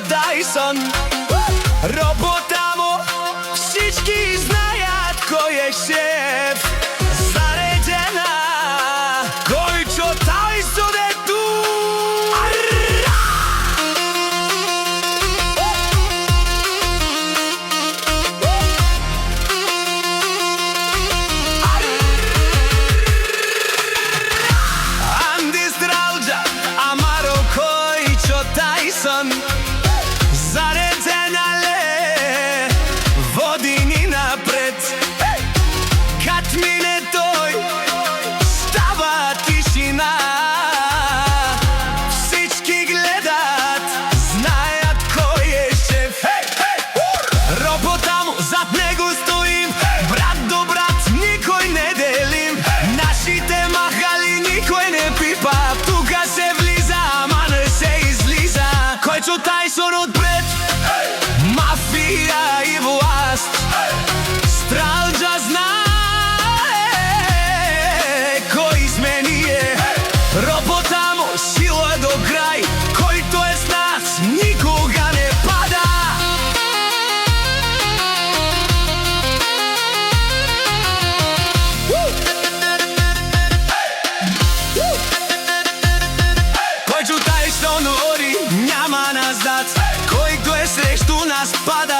Тайсон. Роботамо всички знаят кой е шеф. Заредена Којчо Тайсон е ту. Анди Стралджа, Амаро Којчо Тайсон. Заредена ле, води ни напред. Кад мине тој, става тишина. Всички гледат, знаят кој е шеф. Роботамо, зад него стоим, брат до брат, никој не делим. Нашите махали никој не пипа, тука се влиза, ама не се излиза. Којчо Тайсон отпред, мафија и власт. Стралджа знае кој измени е. Роботамо, сила до крај, којто е с нас никога не пада. Којчо Тайсон ори, няма назад, којто е срешту нас пада.